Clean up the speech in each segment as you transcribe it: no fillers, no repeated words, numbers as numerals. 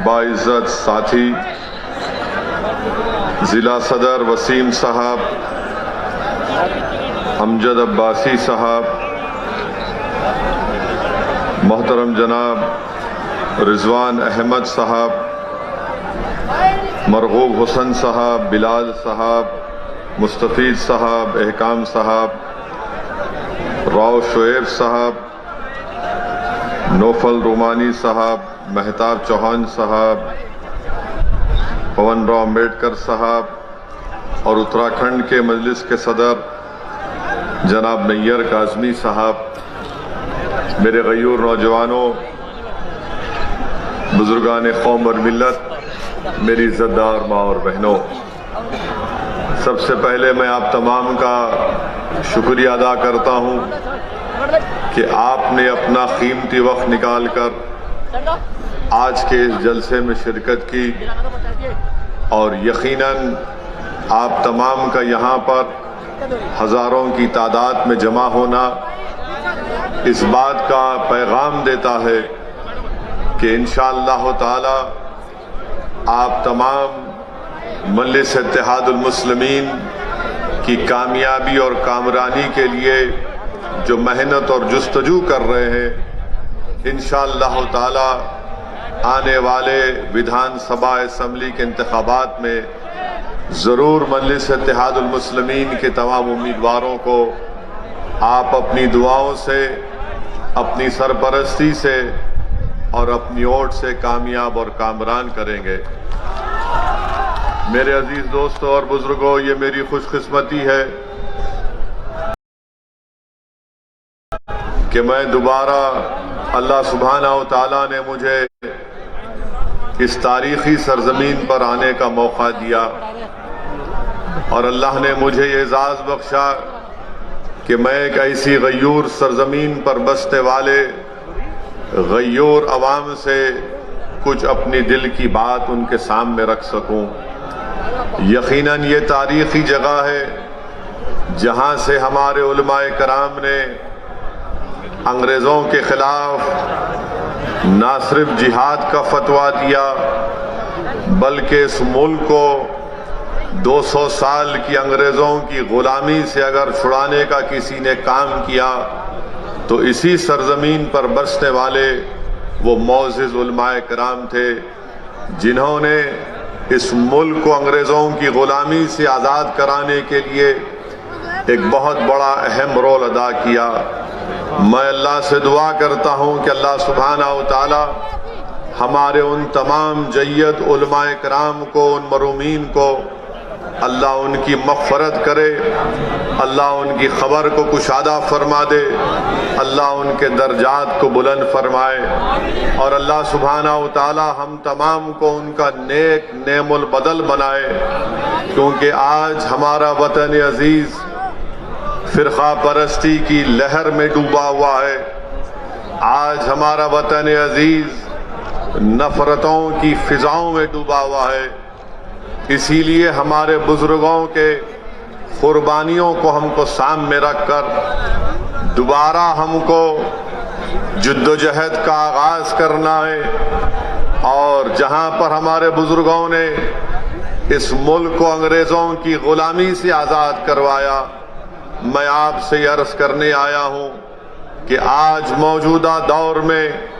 बाइज़्ज़त साथी ज़िला सदर वसीम साहब, अमजद अब्बासी साहब, मोहतरम जनाब रिजवान अहमद साहब, मरगूब हुसन साहब, बिलाल साहब, मुस्तफ़ीज़ साहब, एहकाम साहब, राव शुएब साहब, नौफल रुमानी साहब, महताब चौहान साहब, पवन राव अम्बेडकर साहब और उत्तराखंड के मजलिस के सदर जनाब नैयर काज़मी साहब, मेरे गयूर नौजवानों, बुजुर्गान कौम और मिल्लत, मेरी इज़्ज़तदार माँ और बहनों, सबसे पहले मैं आप तमाम का शुक्रिया अदा करता हूँ कि आपने अपना कीमती वक्त निकाल कर आज के इस जलसे में शिरकत की और यकीनन आप तमाम का यहाँ पर हज़ारों की तादाद में जमा होना इस बात का पैगाम देता है कि इंशाअल्लाह ताला आप तमाम मजलिस इत्तेहादुल मुस्लिमीन की कामयाबी और कामरानी के लिए जो मेहनत और जुस्तजू कर रहे हैं, इंशाअल्लाह ताला आने वाले विधानसभा असम्बली के इंतखाबात में ज़रूर मजलिस इत्तेहादुल मुस्लिमीन के तमाम उम्मीदवारों को आप अपनी दुआओं से, अपनी सरपरस्ती से और अपनी ओट से कामयाब और कामरान करेंगे। मेरे अजीज दोस्तों और बुजुर्गों, ये मेरी खुशकिस्मती है कि मैं दोबारा अल्लाह सुब्हानहू व तआला ने मुझे इस तारीखी सरजमीन पर आने का मौका दिया और अल्लाह ने मुझे ये एजाज़ बख्शा कि मैं एक ऐसी गयूर सरजमीन पर बसने वाले गयूर अवाम से कुछ अपनी दिल की बात उनके सामने रख सकूं। यकीनन ये तारीखी जगह है जहां से हमारे उलमाए कराम ने अंग्रेज़ों के खिलाफ ना सिर्फ जिहाद का फतवा दिया बल्कि इस मुल्क को 200 साल की अंग्रेज़ों की गुलामी से अगर छुड़ाने का किसी ने काम किया तो इसी सरजमीन पर बसने वाले वो मोअज़्ज़िज़ उलमाए कराम थे जिन्होंने इस मुल्क को अंग्रेज़ों की गुलामी से आज़ाद कराने के लिए एक बहुत बड़ा अहम रोल अदा किया। मैं अल्लाह से दुआ करता हूँ कि अल्लाह सुब्हानहू व तआला हमारे उन तमाम जय्यद उलमाए कराम को, उन मरूमीन को अल्लाह उनकी मग़फ़रत करे, अल्लाह उनकी ख़बर को कुशादा फरमा दे, अल्लाह उनके दर्जात को बुलंद फरमाए और अल्लाह सुब्हानहू व तआला हम तमाम को उनका नेक नेमुल बदल बनाए, क्योंकि आज हमारा वतन अजीज़ फ़िरक़ा परस्ती की लहर में डूबा हुआ है। आज हमारा वतन अजीज़ नफ़रतों की फ़िज़ाओं में डूबा हुआ है। इसीलिए हमारे बुजुर्गों के कुर्बानियों को हमको सामने रखकर दोबारा हमको जद्दोजहद का आगाज़ करना है और जहां पर हमारे बुजुर्गों ने इस मुल्क को अंग्रेज़ों की गुलामी से आज़ाद करवाया, मैं आपसे अर्ज़ करने आया हूं कि आज मौजूदा दौर में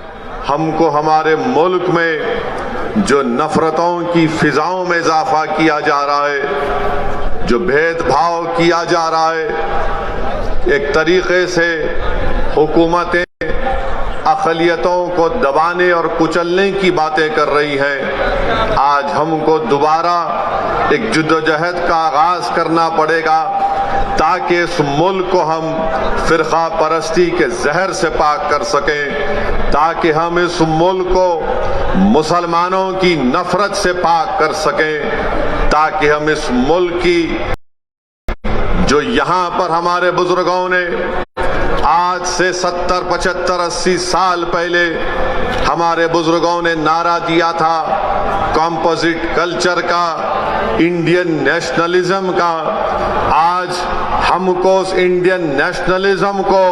हमको हमारे मुल्क में जो नफ़रतों की फ़िज़ाओं में इजाफा किया जा रहा है, जो भेदभाव किया जा रहा है, एक तरीक़े से हुकूमतें अक़लियतों को दबाने और कुचलने की बातें कर रही हैं। आज हमको दोबारा एक जद्दोजहद का आगाज़ करना पड़ेगा ताकि इस मुल्क को हम फ़िरक़ा परस्ती के जहर से पाक कर सकें, ताकि हम इस मुल्क को मुसलमानों की नफ़रत से पाक कर सकें, ताकि हम इस मुल्क की जो यहाँ पर हमारे बुजुर्गों ने आज से 70, 75, 80 साल पहले हमारे बुजुर्गों ने नारा दिया था कंपोजिट कल्चर का, इंडियन नेशनलिज्म का, आज हमको उस इंडियन नेशनलिज्म को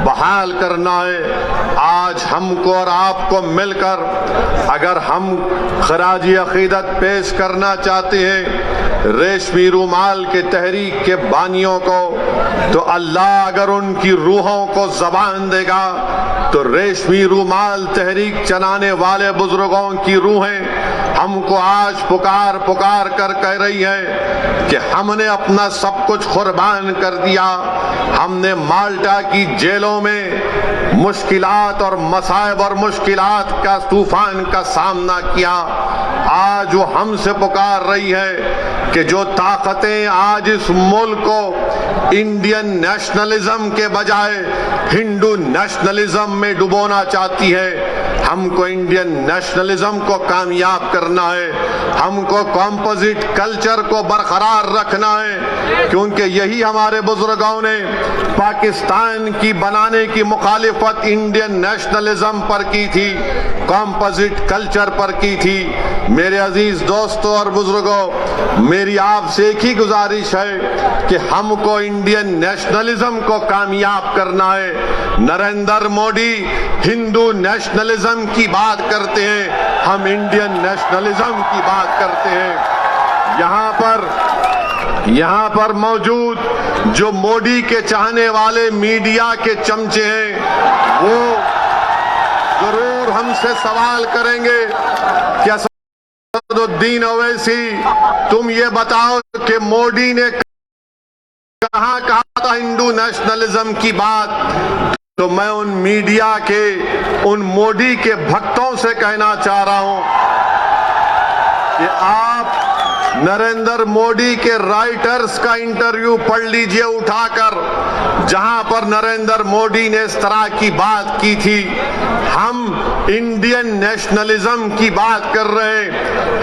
बहाल करना है। आज हमको और आपको मिलकर अगर हम खराजी अकीदत पेश करना चाहते हैं रेशमी रूमाल के तहरीक के बानियों को, तो अल्लाह अगर उनकी रूहों को जबान देगा तो रेशमी रूमाल तहरीक चलाने वाले बुजुर्गों की रूहें हमको आज पुकार पुकार कर कह रही है कि हमने अपना सब कुछ कुर्बान कर दिया। हमने माल्टा की जेलों में मुश्किलात और मसाइब और मुश्किलात का तूफान का सामना किया। आज वो हमसे पुकार रही है कि जो ताकतें आज इस मुल्क को इंडियन नेशनलिज्म के बजाय हिंदू नेशनलिज्म में डुबोना चाहती है, हमको इंडियन नेशनलिज्म को कामयाब करना है, हमको कॉम्पोजिट कल्चर को बरकरार रखना है, क्योंकि यही हमारे बुजुर्गों ने पाकिस्तान की बनाने की मुखालिफत इंडियन नेशनलिज्म पर की थी, कॉम्पोजिट कल्चर पर की थी। मेरे अजीज दोस्तों और बुजुर्गों, मेरी आपसे एक ही गुजारिश है कि हमको इंडियन नेशनलिज्म को कामयाब करना है। नरेंद्र मोदी हिंदू नेशनलिज्म की बात करते हैं, हम इंडियन नेशनलिज्म की बात करते हैं। यहाँ पर मौजूद जो मोदी के चाहने वाले मीडिया के चमचे हैं, वो जरूर हमसे सवाल करेंगे कि असदुद्दीन ओवैसी, तुम ये बताओ कि मोदी ने कहाँ कहा था हिंदू नेशनलिज्म की बात। तो मैं उन मीडिया के, उन मोदी के भक्तों से कहना चाह रहा हूं कि आप नरेंद्र मोदी के राइटर्स का इंटरव्यू पढ़ लीजिए उठाकर, जहां पर नरेंद्र मोदी ने इस तरह की बात की थी। हम इंडियन नेशनलिज्म की बात कर रहे हैं,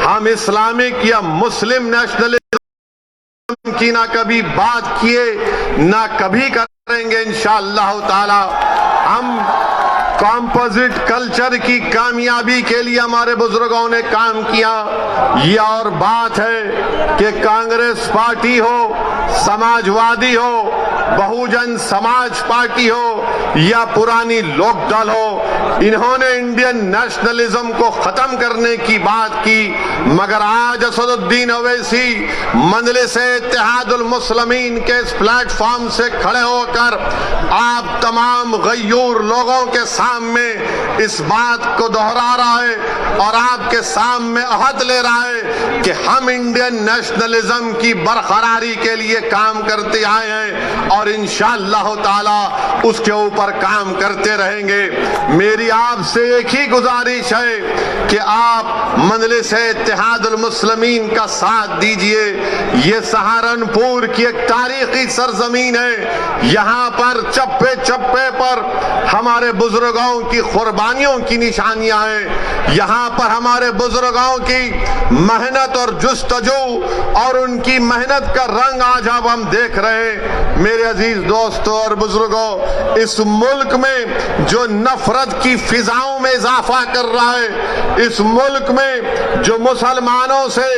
हम इस्लामिक या मुस्लिम नेशनलिज्म की ना कभी बात किए ना कभी करेंगे इंशाअल्लाह ताला। हम कॉम्पोजिट कल्चर की कामयाबी के लिए हमारे बुजुर्गों ने काम किया। ये और बात है कि कांग्रेस पार्टी हो, समाजवादी हो, बहुजन समाज पार्टी हो या पुरानी लोकदल हो, इन्होंने इंडियन नेशनलिज्म को खत्म करने की बात की, मगर आज असदुद्दीन ओवैसी मजलिस-ए-इत्तेहादुल मुस्लिमीन के इस प्लेटफॉर्म से खड़े होकर आप तमाम गयूर लोगों के सामने इस बात को दोहरा रहा है और आपके सामने अहद ले रहा है कि हम इंडियन नेशनलिज्म की बरकरारी के लिए काम करते आए हैं और इंशाअल्लाह ताला उसके ऊपर काम करते रहेंगे। मेरी आपसे एक ही गुजारिश है कि आप मजलिस-ए-इत्तेहादुल मुस्लिमीन का साथ दीजिए। ये सहारनपुर की एक तारीखी सरजमीन है, यहाँ पर चप्पे चप्पे पर हमारे बुजुर्गों की कुर्बानियों की निशानियां हैं। यहाँ पर हमारे बुजुर्गों की मेहनत और जुस्तजू और उनकी मेहनत का रंग आज अब हम देख रहे हैं। मेरे अजीज दोस्तों और बुजुर्गों, इस मुल्क में जो नफरत की फिजाओं में इजाफा कर रहा है, इस मुल्क में जो मुसलमानों से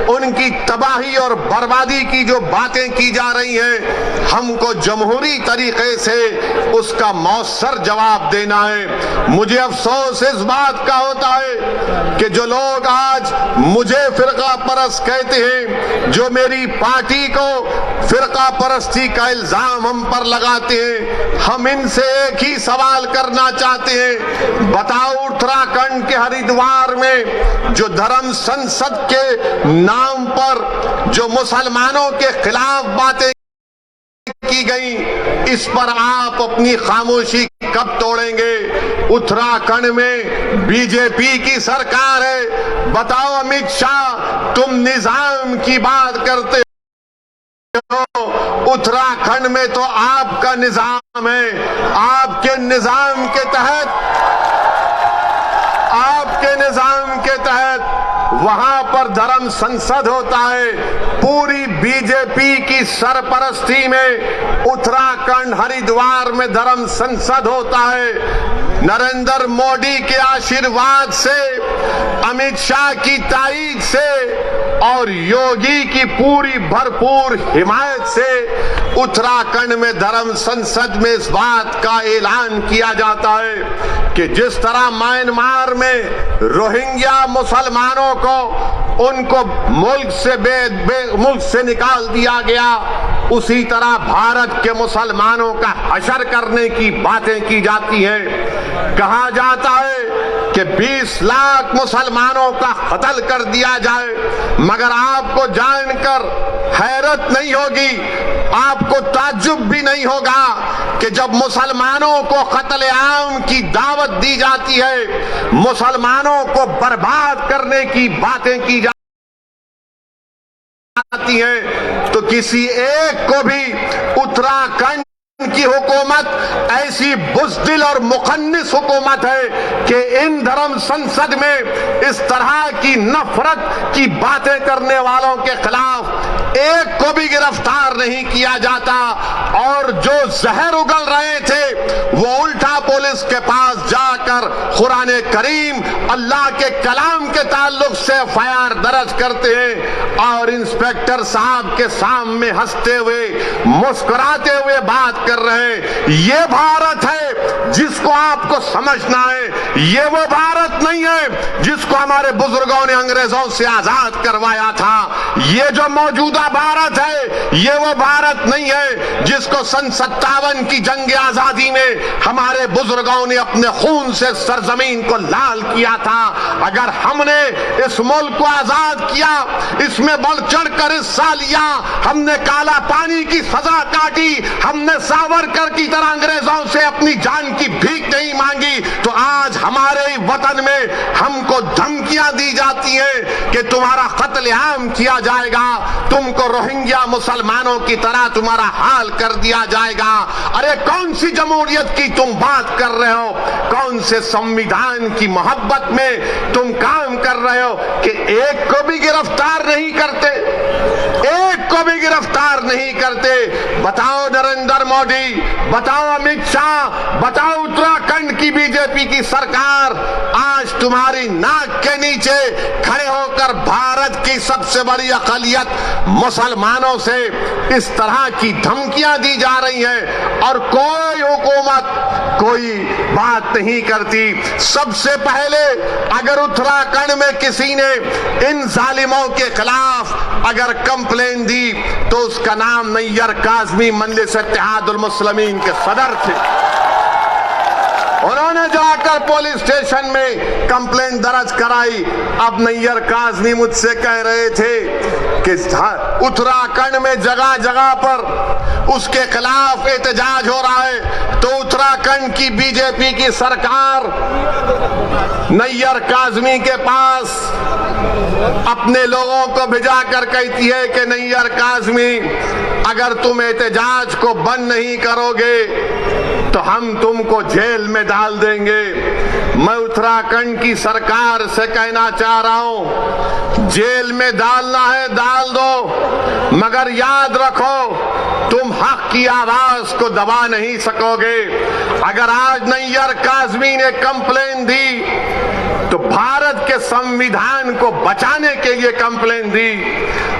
उनकी तबाही और बर्बादी की जो बातें की जा रही हैं, हमको जमहूरी तरीके से उसका मौसर जवाब देना है। मुझे अफसोस इस बात का होता है कि जो लोग आज मुझे फिरका परस्त कहते हैं, जो मेरी पार्टी को फिरका परस्ती का इल्जाम हम पर लगाते हैं, हम इनसे एक ही सवाल करना चाहते हैं। बताओ, उत्तराखंड के हरिद्वार में जो धर्म संसद के नाम पर जो मुसलमानों के खिलाफ बातें की गई, इस पर आप अपनी खामोशी कब तोड़ेंगे? उत्तराखंड में बीजेपी की सरकार है। बताओ अमित शाह, तुम निजाम की बात करते हो, उत्तराखंड में तो आपका निजाम है। आपके निजाम के तहत वहां पर धर्म संसद होता है। पूरी बीजेपी की सरपरस्ती में उत्तराखंड हरिद्वार में धर्म संसद होता है। नरेंद्र मोदी के आशीर्वाद से, अमित अमित शाह की ताईद से और योगी की पूरी भरपूर हिमायत से उत्तराखंड में धर्म संसद में इस बात का ऐलान किया जाता है कि जिस तरह म्यांमार में रोहिंग्या मुसलमानों को उनको मुल्क से निकाल दिया गया, उसी तरह भारत के मुसलमानों का हशर करने की बातें की जाती हैं। कहा जाता है कि 20 लाख मुसलमानों का कत्ल कर दिया जाए, मगर आपको जानकर हैरत नहीं होगी, आपको ताज्जुब भी नहीं होगा कि जब मुसलमानों को कत्ल-ए-आम की दावत दी जाती है, मुसलमानों को बर्बाद करने की बातें की जाती हैं, तो किसी एक को भी उत्तराखंड की हुकूमत ऐसी बुज़दिल और मुखन्निस हुकूमत है कि इन धर्म संसद में इस तरह की नफरत की बातें करने वालों के खिलाफ एक को भी गिरफ्तार नहीं किया जाता। और जो जहर उगल रहे थे वो उल्टा पुलिस के पास जाकर कुरान करीम अल्लाह के कलाम के ताल्लुक से एफआईआर दर्ज करते हैं और इंस्पेक्टर साहब के सामने हंसते हुए मुस्कुराते हुए बात कर रहे हैं। ये भारत है जिसको आपको समझना है, ये वो भारत नहीं है जिसको हमारे बुजुर्गों ने अंग्रेजों से आजाद करवाया था। ये जो मौजूदा भारत है ये वो भारत नहीं है जिसको सन 57 की जंग आजादी में हमारे बुजुर्गों ने अपने खून से सरजमीन को लाल किया था। अगर हमने इस मुल्क को आजाद किया, इसमें बढ़ चढ़कर हिस्सा लिया, हमने काला पानी की सजा काटी, हमने सावरकर की तरह अंग्रेजों से अपनी जान की भीख नहीं मांगी, तो आज हमारे वतन में हमको धमकियां दी जाती हैं कि तुम्हारा कत्ल-ए-आम किया जाएगा, तुमको रोहिंग्या मुसलमानों की तरह तुम्हारा हाल कर दिया जाएगा। अरे कौन सी जमहूरियत की तुम बात कर रहे हो? कौन से संविधान की मोहब्बत में तुम काम कर रहे हो कि एक को भी गिरफ्तार नहीं करते, एक को भी गिरफ्तार नहीं करते? बताओ नरेंद्र मोदी, बताओ अमित शाह, बताओ उत्तराखंड की बीजेपी की सरकार आज तुम्हारी नाक के नीचे खड़े होकर भारत की सबसे बड़ी अक़लियत मुसलमानों से इस तरह की धमकियां दी जा रही हैं और कोई हुकूमत कोई बात नहीं करती। सबसे पहले अगर उत्तराखंड में किसी ने इन जालिमों के खिलाफ अगर कंप्लेन दी तो उसका नाम नैयर काज़मी मजलिस इत्तेहादुल मुस्लिमीन के सदर थे। उन्होंने जाकर पुलिस स्टेशन में कंप्लेंट दर्ज कराई। अब नैयर काज़मी मुझसे कह रहे थे कि उत्तराखंड में जगह जगह पर उसके खिलाफ एहतजाज हो रहा है, तो उत्तराखंड की बीजेपी की सरकार नैयर काज़मी के पास अपने लोगों को भिजा कर कहती है कि नैयर काज़मी, अगर तुम एहतजाज को बंद नहीं करोगे तो हम तुमको जेल में डाल देंगे। मैं उत्तराखंड की सरकार से कहना चाह रहा हूं, जेल में डालना है डाल दो, मगर याद रखो तुम हक की आवाज को दबा नहीं सकोगे। अगर आज नैयर काज़मी ने कंप्लेन दी तो भारत के संविधान को बचाने के लिए कंप्लेन दी।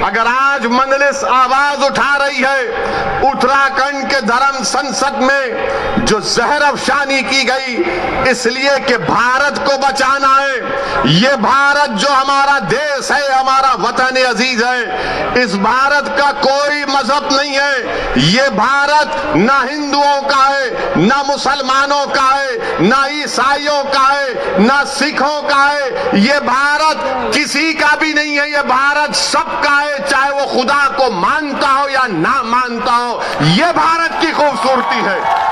अगर आज मजलिस आवाज उठा रही है उत्तराखंड के धर्म संसद में जो जहर अफशानी की गई इसलिए कि भारत को बचाना है, ये भारत जो हमारा देश है, हमारा वतन अजीज है, इस भारत का कोई मजहब नहीं है। ये भारत ना हिंदुओं का है, ना मुसलमानों का है, ना ईसाइयों का है, ना सिखों का है। ये भारत किसी का भी नहीं है, ये भारत सबका है, चाहे वो खुदा को मानता हो या ना मानता हो। ये भारत की खूबसूरती है।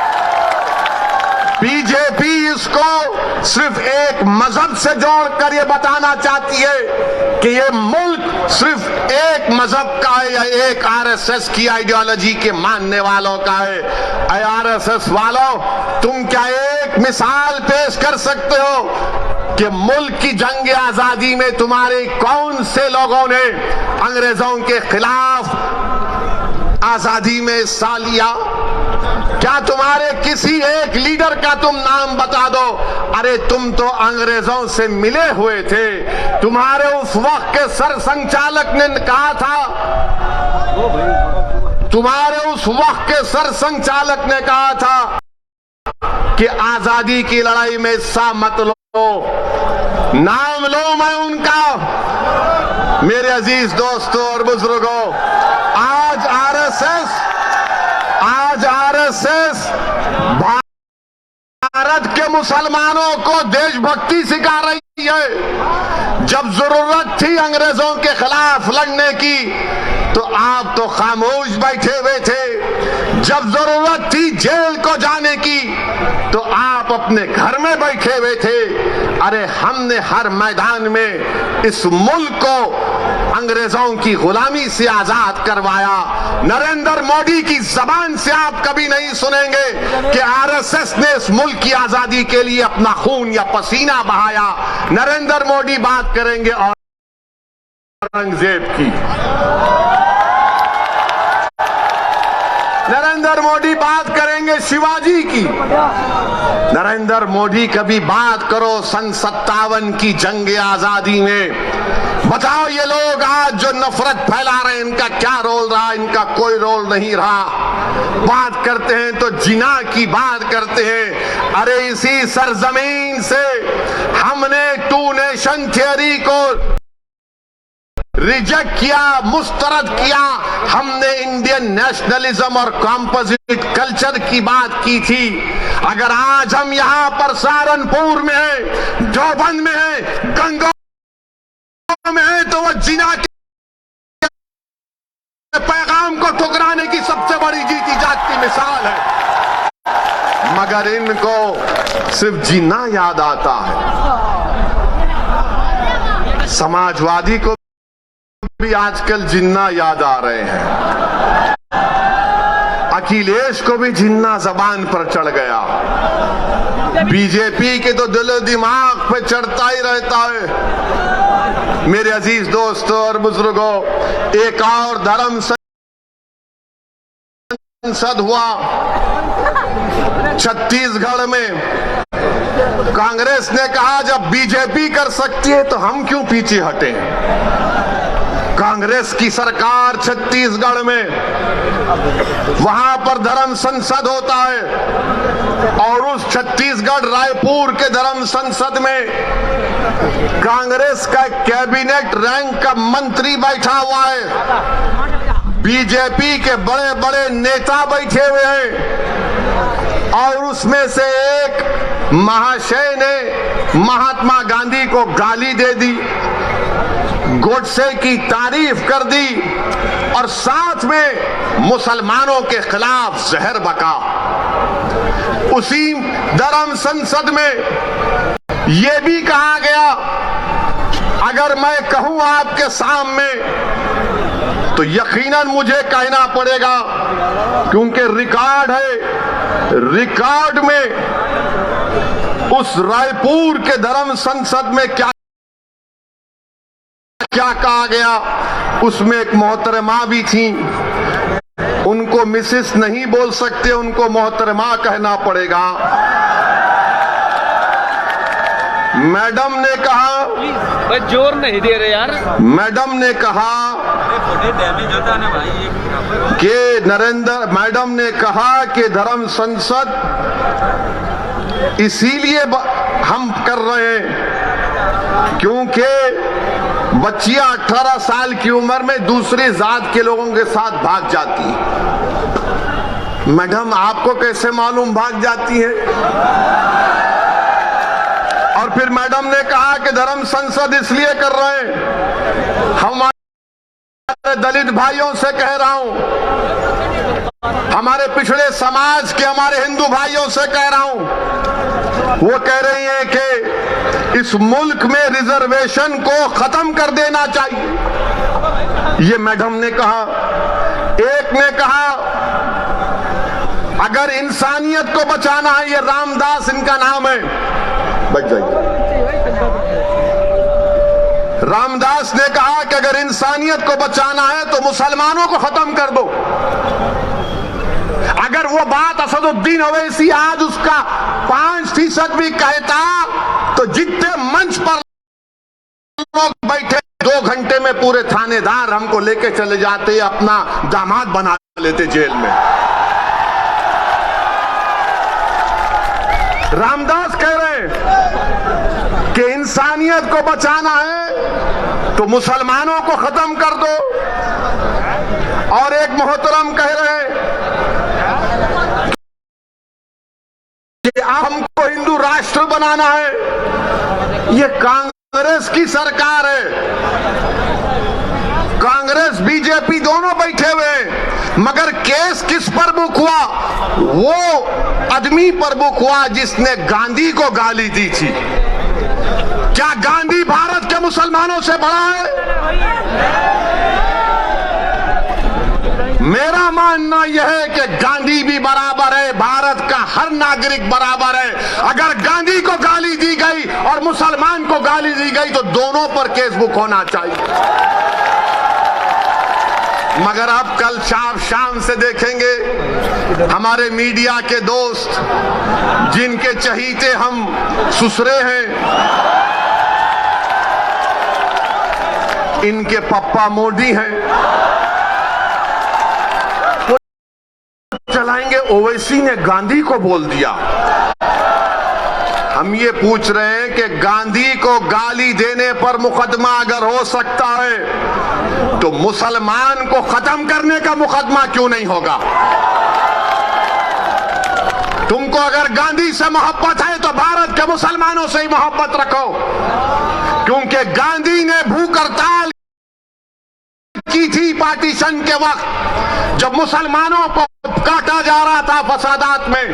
बीजेपी इसको सिर्फ एक मजहब से जोड़कर ये बताना चाहती है कि ये मुल्क सिर्फ एक मजहब का है या एक आरएसएस की आइडियोलॉजी के मानने वालों का है। आरएसएस वालों, तुम क्या एक मिसाल पेश कर सकते हो कि मुल्क की जंग आजादी में तुम्हारे कौन से लोगों ने अंग्रेजों के खिलाफ आजादी में हिस्सा लिया? क्या तुम्हारे किसी एक लीडर का तुम नाम बता दो? अरे तुम तो अंग्रेजों से मिले हुए थे, तुम्हारे उस वक्त के सर संचालक ने कहा था, तुम्हारे उस वक्त के सर संचालक ने कहा था कि आजादी की लड़ाई में हिस्सा मत लो, नाम लो मैं उनका। मेरे अजीज दोस्तों और बुजुर्गों, आज आरएसएस भारत के मुसलमानों को देशभक्ति सिखा रही है। जब जरूरत थी अंग्रेजों के खिलाफ लड़ने की तो आप तो खामोश बैठे हुए थे। जब जरूरत थी जेल को जाने की तो आप अपने घर में बैठे हुए थे। अरे हमने हर मैदान में इस मुल्क को अंग्रेजों की गुलामी से आजाद करवाया। नरेंद्र मोदी की जबान से आप कभी नहीं सुनेंगे कि आरएसएस ने इस मुल्क की आजादी के लिए अपना खून या पसीना बहाया। नरेंद्र मोदी बात करेंगे औरंगजेब की, नरेंद्र मोदी बात करेंगे शिवाजी की। नरेंद्र मोदी कभी बात करो सन 57 की जंग आजादी में। बताओ ये लोग आज जो नफरत फैला रहे हैं इनका क्या रोल रहा? इनका कोई रोल नहीं रहा। बात करते हैं तो जिना की बात करते हैं। अरे इसी सरजमीन से हमने टू नेशन थियरी को रिजेक्ट किया, मुस्तरद किया। हमने इंडियन नेशनलिज्म और कॉम्पोजिट कल्चर की बात की थी। अगर आज हम यहां पर सहारनपुर में है, देवबंद में है, गंगा में है तो वो जिना के पैगाम को ठुकराने की सबसे बड़ी जीती जागती मिसाल है। मगर इनको सिर्फ जिना याद आता है। समाजवादी को भी आजकल जिन्ना याद आ रहे हैं। अखिलेश को भी जिन्ना जबान पर चढ़ गया। बीजेपी के तो दिल दिमाग पे चढ़ता ही रहता है। मेरे अजीज दोस्तों और बुजुर्गों, एक और धर्म संसद हुआ छत्तीसगढ़ में। कांग्रेस ने कहा जब बीजेपी कर सकती है तो हम क्यों पीछे हटे। कांग्रेस की सरकार छत्तीसगढ़ में, वहां पर धर्म संसद होता है और उस छत्तीसगढ़ रायपुर के धर्म संसद में कांग्रेस का कैबिनेट रैंक का मंत्री बैठा हुआ है। बीजेपी के बड़े बड़े नेता बैठे हुए हैं और उसमें से एक महाशय ने महात्मा गांधी को गाली दे दी, गोडसे की तारीफ कर दी और साथ में मुसलमानों के खिलाफ जहर बका। उसी धर्म संसद में यह भी कहा गया, अगर मैं कहूं आपके सामने तो यकीनन मुझे कहना पड़ेगा क्योंकि रिकॉर्ड है। रिकॉर्ड में उस रायपुर के धर्म संसद में क्या कहा गया, उसमें एक मोहतरमा भी थी। उनको मिसेस नहीं बोल सकते, उनको मोहतरमा कहना पड़ेगा। मैडम ने कहा, जोर नहीं दे रहे यार। मैडम ने कहा कि मैडम ने कहा कि धर्म संसद इसीलिए हम कर रहे हैं क्योंकि बच्चियां 18 साल की उम्र में दूसरी जात के लोगों के साथ भाग जाती है। मैडम आपको कैसे मालूम भाग जाती है? और फिर मैडम ने कहा कि धर्म संसद इसलिए कर रहे हैं, हमारे दलित भाइयों से कह रहा हूं, हमारे पिछड़े समाज के हमारे हिंदू भाइयों से कह रहा हूं। वो कह रही हैं कि इस मुल्क में रिजर्वेशन को खत्म कर देना चाहिए। ये मैडम ने कहा। एक ने कहा अगर इंसानियत को बचाना है, ये रामदास इनका नाम है, बच जाइए। रामदास ने कहा कि अगर इंसानियत को बचाना है तो मुसलमानों को खत्म कर दो। अगर वो बात असदुद्दीन ओवैसी आज उसका 5% भी कहता तो जितने मंच पर लोग में पूरे थानेदार हमको लेके चले जाते, अपना दामाद बना लेते जेल में। रामदास कह रहे कि इंसानियत को बचाना है तो मुसलमानों को खत्म कर दो, और एक मोहतरम कह रहे कि हमको हिंदू राष्ट्र बनाना है। ये कांग्रेस की सरकार है, कांग्रेस बीजेपी दोनों बैठे हुए हैं, मगर केस किस पर बुक हुआ? वो आदमी पर बुक हुआ जिसने गांधी को गाली दी थी। क्या गांधी भारत के मुसलमानों से बड़ा है? मेरा मानना यह है कि गांधी भी बराबर है, भारत का हर नागरिक बराबर है। अगर गांधी को गाली दी गई और मुसलमान को गाली दी गई तो दोनों पर केस बुक होना चाहिए। मगर अब कल शाम से देखेंगे हमारे मीडिया के दोस्त, जिनके चहीते हम सुसरे हैं, इनके पप्पा मोदी हैं, चलाएंगे ओवैसी ने गांधी को बोल दिया। हम ये पूछ रहे हैं कि गांधी को गाली देने पर मुकदमा अगर हो सकता है तो मुसलमान को खत्म करने का मुकदमा क्यों नहीं होगा? तुमको अगर गांधी से मोहब्बत है तो भारत के मुसलमानों से ही मोहब्बत रखो, क्योंकि गांधी ने भूख हड़ताल की थी पार्टीशन के वक्त, जब मुसलमानों को काटा जा रहा था फसादात में।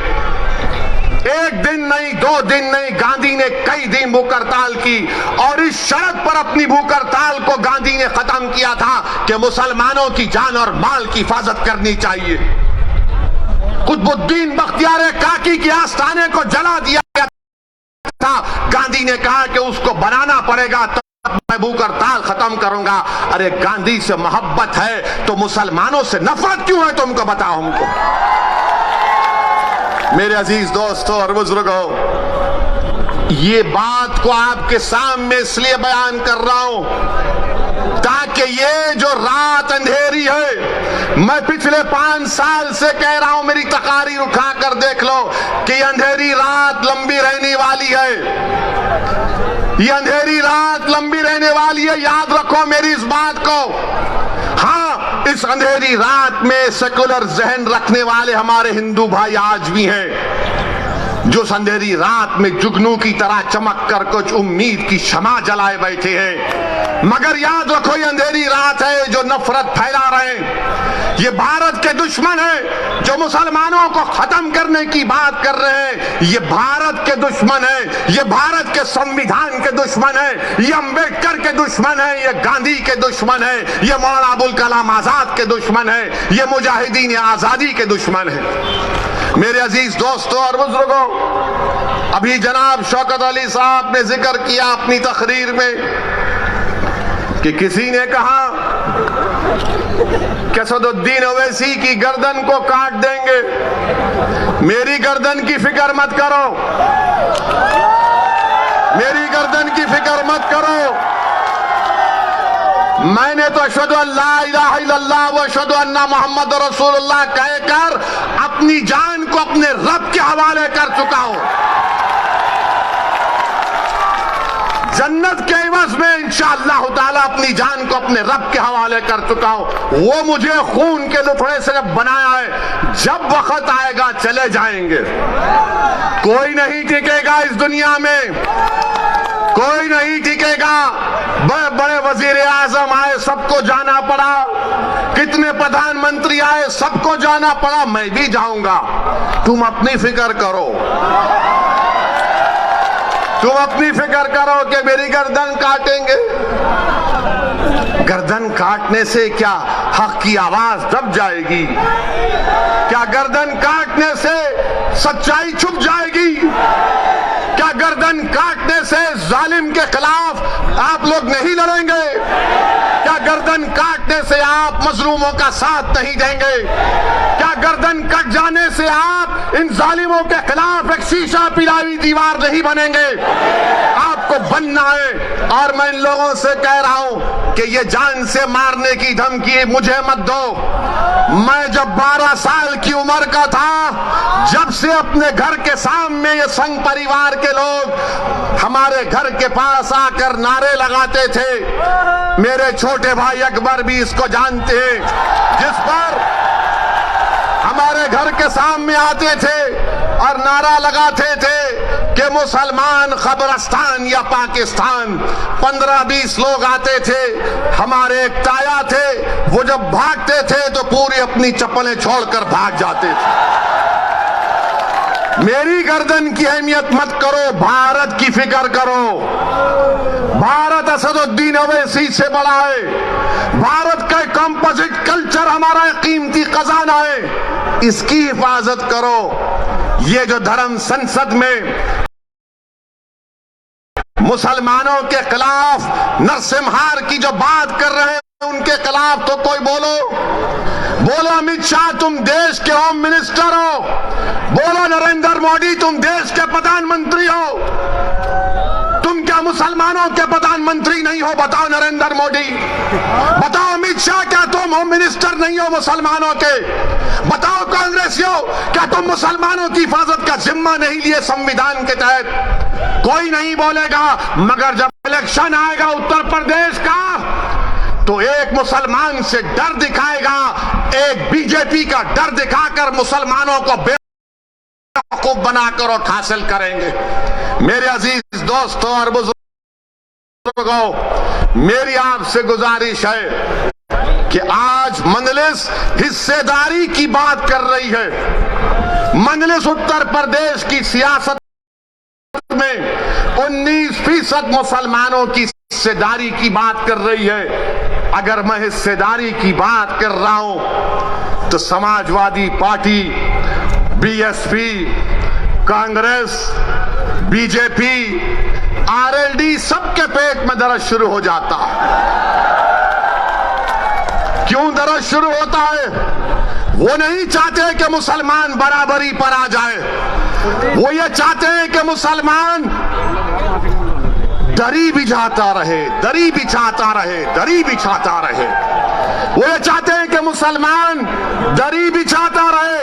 एक दिन नहीं, 2 दिन नहीं, गांधी ने कई दिन भूख हड़ताल की, और इस शर्त पर अपनी भूख हड़ताल को गांधी ने खत्म किया था कि मुसलमानों की जान और माल की हिफाजत करनी चाहिए। कुतुबुद्दीन बख्तियार काकी के आस्थाने को जला दिया गया था, गांधी ने कहा कि उसको बनाना पड़ेगा, मैं भूख हड़ताल खत्म करूंगा। अरे गांधी से मोहब्बत है तो मुसलमानों से नफरत क्यों है? तुमको बताओ हमको। मेरे अजीज दोस्तों और बुजुर्गों, ये बात को आपके सामने इसलिए बयान कर रहा हूं ताकि ये जो रात अंधेरी है, मैं पिछले 5 साल से कह रहा हूं, मेरी तकारीर उठा कर देख लो कि अंधेरी रात लंबी रहने वाली है। ये अंधेरी रात लंबी रहने वाली है, याद रखो मेरी इस बात को। हाँ, इस अंधेरी रात में सेकुलर जहन रखने वाले हमारे हिंदू भाई आज भी हैं, जो अंधेरी रात में जुगनू की तरह चमक कर कुछ उम्मीद की शमा जलाए बैठे हैं। मगर याद रखो, ये अंधेरी रात है जो नफरत फैला रहे हैं, ये भारत के दुश्मन है जो मुसलमानों को खत्म करने की बात कर रहे हैं। ये भारत के दुश्मन है, ये भारत के संविधान के दुश्मन है, ये अंबेडकर के दुश्मन है, ये गांधी के दुश्मन है, ये मौलाना अबुल कलाम आजाद के दुश्मन है, ये मुजाहिदीन आजादी के दुश्मन है। मेरे अजीज दोस्तों और बुजुर्गों, अभी जनाब शौकत अली साहब ने जिक्र किया अपनी तकरीर में कि किसी ने कहा कि असदुद्दीन ओवैसी की गर्दन को काट देंगे। मेरी गर्दन की फिक्र मत करो, मेरी गर्दन की फिक्र मत करो। मैंने तो अशहदु अल्ला इलाहा इल्लल्लाह व अशहदु अन्ना मुहम्मद रसूलुल्लाह कहकर अपनी जान को अपने रब के हवाले कर चुका हूं। जन्नत के एवज में इंशाअल्लाह ताला अपनी जान को अपने रब के हवाले कर चुका हूं। वो मुझे खून के लुथड़े से जब बनाया है, जब वक्त आएगा चले जाएंगे। कोई नहीं टिकेगा इस दुनिया में, कोई नहीं टिकेगा। बड़े बड़े वजीर आजम आए, सबको जाना पड़ा, कितने प्रधानमंत्री आए, सबको जाना पड़ा, मैं भी जाऊंगा। तुम अपनी फिक्र करो, तुम अपनी फिक्र करो कि मेरी गर्दन काटेंगे। गर्दन काटने से क्या हक की आवाज दब जाएगी? क्या गर्दन काटने से सच्चाई छुप जाएगी? क्या गर्दन काटने से जालिम के खिलाफ आप लोग नहीं लड़ेंगे? क्या गर्दन काटने से आप मजलूमों का साथ नहीं देंगे? क्या गर्दन कट जाने से आप इन जालिमों के खिलाफ एक शीशा पिलाई दीवार नहीं बनेंगे? आपको बनना है। और मैं इन लोगों से कह रहा हूं कि ये जान से मारने की धमकी मुझे मत दो। मैं जब 12 साल की उम्र का था, जब से अपने घर के सामने ये संघ परिवार के लोग हमारे घर के पास आकर नारे लगाते थे, मेरे छोटे भाई अकबर भी इसको जानते हैं, जिस पर हमारे घर के सामने आते थे और नारा लगाते थे कि मुसलमान कब्रिस्तान या पाकिस्तान। 15-20 लोग आते थे, हमारे एक ताया थे, वो जब भागते थे तो पूरी अपनी चप्पलें छोड़कर भाग जाते थे। मेरी गर्दन की अहमियत मत करो, भारत की फिक्र करो। भारत असदुद्दीन अवैसी से बड़ा है। भारत का कंपोजिट कल्चर हमारा कीमती खजाना है, इसकी हिफाजत करो। ये जो धर्म संसद में मुसलमानों के खिलाफ नरसिम्हार की जो बात कर रहे हैं, उनके खिलाफ तो कोई बोलो अमित शाह तुम देश के होम मिनिस्टर हो, बोलो नरेंद्र मोदी तुम देश के प्रधानमंत्री हो, तुम क्या मुसलमानों के प्रधानमंत्री नहीं हो? बताओ नरेंद्र मोदी, बताओ अमित शाह, क्या तुम होम मिनिस्टर नहीं हो मुसलमानों के? बताओ कांग्रेसियों, क्या तुम मुसलमानों की हिफाजत का जिम्मा नहीं लिए संविधान के तहत? कोई नहीं बोलेगा। मगर जब इलेक्शन आएगा उत्तर प्रदेश का, तो एक मुसलमान से डर दिखाएगा, एक बीजेपी का डर दिखाकर मुसलमानों को बेवकूफ बनाकर और हासिल करेंगे। मेरे अजीज दोस्तों और बुजुर्गों, मेरी आपसे गुजारिश है कि आज मजलिस हिस्सेदारी की बात कर रही है। मजलिस उत्तर प्रदेश की सियासत में 19% मुसलमानों की हिस्सेदारी की बात कर रही है। अगर मैं हिस्सेदारी की बात कर रहा हूं तो Samajwadi party, BSP, Congress, BJP, RLD, सबके पेट में दर्द शुरू हो जाता है। क्यों दर्द शुरू होता है? वो नहीं चाहते कि मुसलमान बराबरी पर आ जाए, वो ये चाहते हैं कि मुसलमान दरी बिछाता रहे, दरी बिछाता रहे, दरी बिछाता रहे। वो ये चाहते हैं कि मुसलमान दरी बिछाता रहे,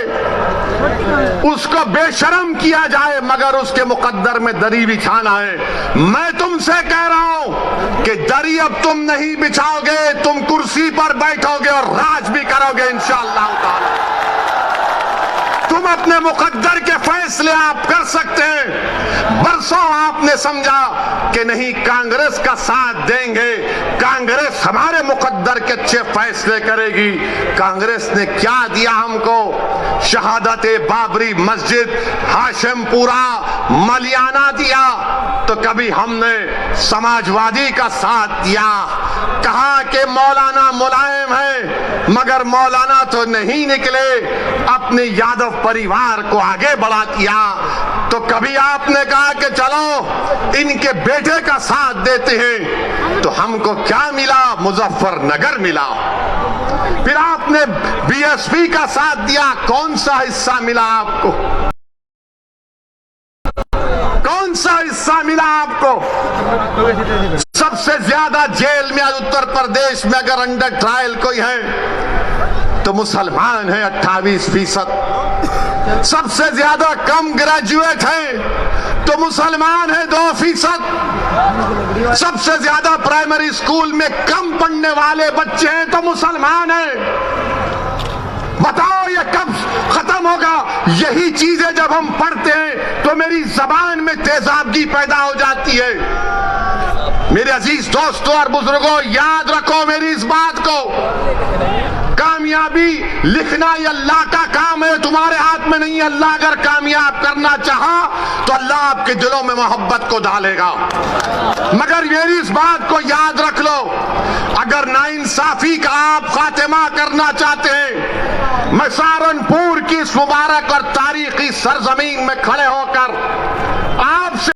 उसको बेशर्म किया जाए, मगर उसके मुकद्दर में दरी बिछाना है। मैं तुमसे कह रहा हूं कि दरी अब तुम नहीं बिछाओगे, तुम कुर्सी पर बैठोगे और राज भी करोगे इंशाअल्लाह ताला। तुम अपने मुकद्दर के फैसले आप कर सकते हैं। बरसों आपने समझा कि नहीं कांग्रेस का साथ देंगे, कांग्रेस हमारे मुकद्दर के अच्छे फैसले करेगी। कांग्रेस ने क्या दिया हमको? शहादत बाबरी मस्जिद, हाशिमपुरा, मलियाना दिया। तो कभी हमने समाजवादी का साथ दिया, कहा कि मौलाना मुलायम है, मगर मौलाना तो नहीं निकले, अपने यादव परिवार को आगे बढ़ा दिया। तो कभी आपने कहा कि चलो इनके बेटे का साथ देते हैं, तो हमको क्या मिला? मुजफ्फरनगर मिला। फिर आपने बीएसपी का साथ दिया, कौन सा हिस्सा मिला आपको? कौन सा हिस्सा मिला आपको? सबसे ज्यादा जेल में आज उत्तर प्रदेश में अगर अंडर ट्रायल कोई है तो मुसलमान है 28%। सबसे ज्यादा कम ग्रेजुएट है तो मुसलमान है 2%। सबसे ज्यादा प्राइमरी स्कूल में कम पढ़ने वाले बच्चे हैं तो मुसलमान है। बताओ ये कब खत्म होगा? यही चीजें जब हम पढ़ते हैं तो मेरी जबान में तेजाबगी पैदा हो जाती है। मेरे अजीज दोस्तों और बुजुर्गों, याद रखो मेरी इस बात को, कामयाबी लिखना ये अल्लाह का काम है, तुम्हारे हाथ में नहीं है। अल्लाह अगर कामयाब करना चाहा तो अल्लाह आपके दिलों में मोहब्बत को डालेगा। मगर मेरी इस बात को याद रख लो, अगर नाइंसाफी का आप खात्मा करना चाहते हैं, मैं सहारनपुर की इस मुबारक और तारीखी सरजमीन में खड़े होकर आपसे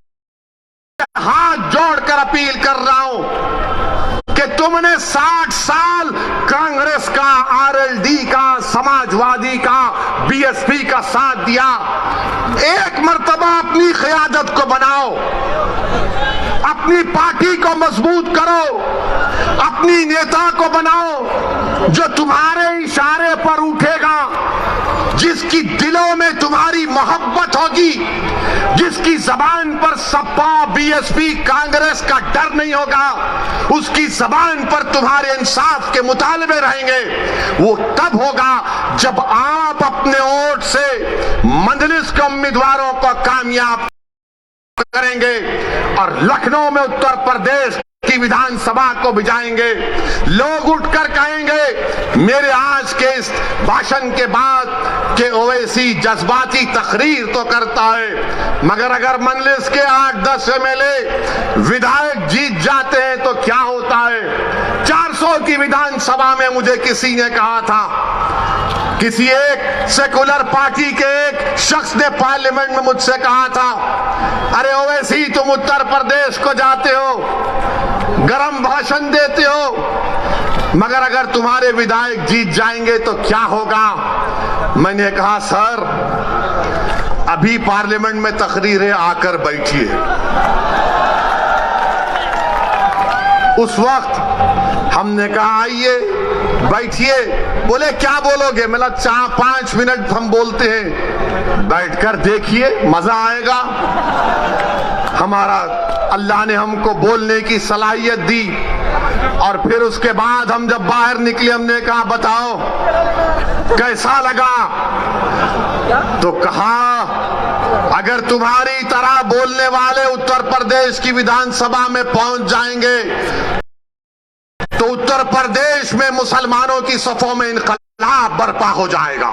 हाथ जोड़कर अपील कर रहा हूं कि तुमने 60 साल कांग्रेस का, आरएलडी का, समाजवादी का, बीएसपी का साथ दिया। एक मर्तबा अपनी क़यादत को बनाओ, अपनी पार्टी को मजबूत करो, अपनी नेता को बनाओ जो तुम्हारे इशारे पर उठेगा, जिसकी दिलों में तुम्हारी मोहब्बत होगी, जिसकी जबान पर सपा, बीएसपी, कांग्रेस का डर नहीं होगा, उसकी जबान पर तुम्हारे इंसाफ के मुतालबे रहेंगे। वो तब होगा जब आप अपने वोट से मजलिस के उम्मीदवारों को कामयाब करेंगे और लखनऊ में उत्तर प्रदेश की विधानसभा को भिजाएंगे। लोग उठकर कहेंगे मेरे आज के इस भाषण के बाद के ओवैसी जज्बाती तकरीर तो करता है, मगर अगर मजलिस के 8-10 एमएलए विधायक जीत जाते हैं तो क्या होता है। 400 की विधानसभा में मुझे किसी ने कहा था, किसी एक सेकुलर पार्टी के एक शख्स ने पार्लियामेंट में मुझसे कहा था, अरे ओवैसी तुम उत्तर प्रदेश को जाते हो, गरम भाषण देते हो, मगर अगर तुम्हारे विधायक जीत जाएंगे तो क्या होगा। मैंने कहा सर अभी पार्लियामेंट में तकरीरें आकर बैठिए। उस वक्त हमने कहा आइए बैठिए। बोले क्या बोलोगे? मैं 4-5 मिनट हम बोलते हैं, बैठकर देखिए मजा आएगा। हमारा अल्लाह ने हमको बोलने की सलाहियत दी और फिर उसके बाद हम जब बाहर निकले हमने कहा बताओ कैसा लगा, तो कहा अगर तुम्हारी तरह बोलने वाले उत्तर प्रदेश की विधानसभा में पहुंच जाएंगे तो उत्तर प्रदेश में मुसलमानों की सफों में इनकलाब बर्पा हो जाएगा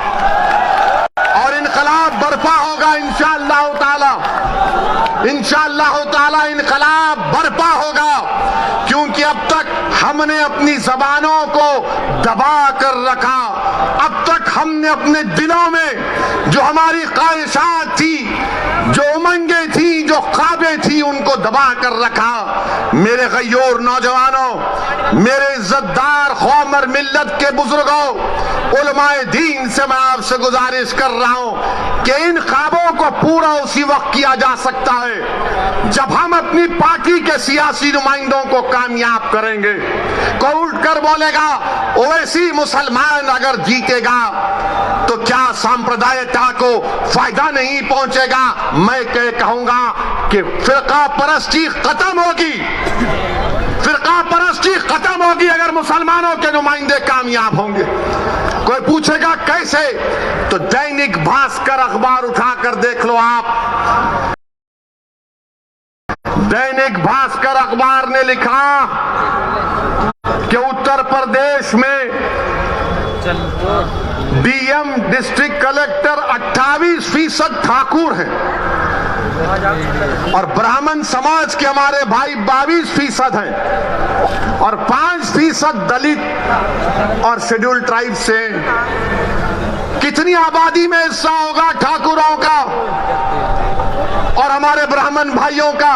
और इनकलाब बर्पा होगा इंशाअल्लाह ताला, इंशाअल्लाह ताला इनकलाब बर्पा होगा। क्योंकि अब तक हमने अपनी जबानों को दबा कर रखा, अब तक हमने अपने दिलों में जो हमारी ख्वाहिशात थी, जो उमंगें थी, जो ख्वाबें थी, उनको दबा कर रखा। मेरे गयूर नौजवानों, मेरे इज्जतदार कौम मिल्लत के बुजुर्गों, उलमाए दीन से मैं आपसे गुजारिश कर रहा हूं कि इन ख्वाबों को पूरा उसी वक्त किया जा सकता है जब हम अपनी पार्टी के सियासी नुमाइंदों को कामयाब करेंगे। कोई उठकर बोलेगा ओवैसी मुसलमान अगर जीतेगा तो क्या सांप्रदायिकता को फायदा नहीं पहुंचेगा। मैं कहूंगा कि फिरका परस्ती खत्म होगी, फिरका परस्ती खत्म होगी अगर मुसलमानों के नुमाइंदे कामयाब होंगे। कोई पूछेगा कैसे, तो दैनिक भास्कर अखबार उठाकर देख लो आप। दैनिक भास्कर अखबार ने लिखा कि उत्तर प्रदेश में डीएम डिस्ट्रिक्ट कलेक्टर 28% ठाकुर हैं और ब्राह्मण समाज के हमारे भाई 22% हैं और 5% दलित और शेड्यूल्ड ट्राइब से। कितनी आबादी में हिस्सा होगा ठाकुरों का और हमारे ब्राह्मण भाइयों का?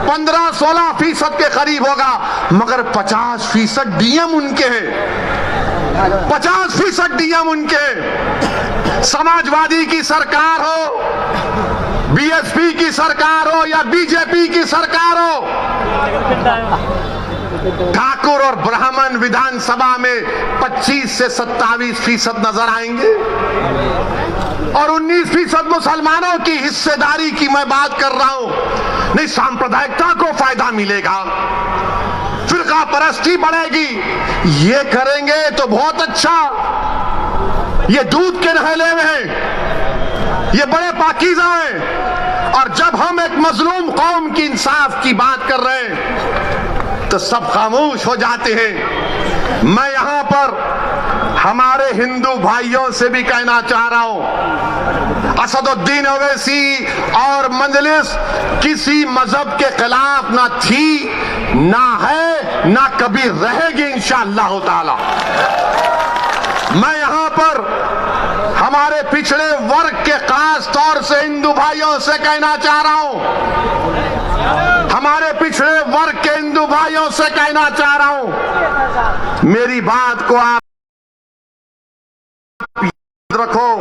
15-16% के करीब होगा, मगर 50% डीएम उनके हैं, 50% डीएम उनके हैं। समाजवादी की सरकार हो, बीएसपी की सरकार हो या बीजेपी की सरकार हो, ठाकुर और ब्राह्मण विधानसभा में 25 से 27% नजर आएंगे और 19% मुसलमानों की हिस्सेदारी की मैं बात कर रहा हूं। नहीं, सांप्रदायिकता को फायदा मिलेगा, फिरका परस्ती बढ़ेगी। ये करेंगे तो बहुत अच्छा, ये दूध के नहले में हैं, ये बड़े पाकीज़ा हैं। और जब हम एक मजलूम कौम की इंसाफ की बात कर रहे हैं तो सब खामोश हो जाते हैं। मैं यहां पर हमारे हिंदू भाइयों से भी कहना चाह रहा हूं, असदुद्दीन ओवैसी और मजलिस किसी मजहब के खिलाफ ना थी, ना है, ना कभी रहेगी इंशाअल्लाह ताला। मैं यहां पर हमारे पिछड़े वर्ग के खास तौर से हिंदू भाइयों से कहना चाह रहा हूं, हमारे पिछड़े वर्ग के हिंदू भाइयों से कहना चाह रहा हूं, मेरी बात को आप याद रखो।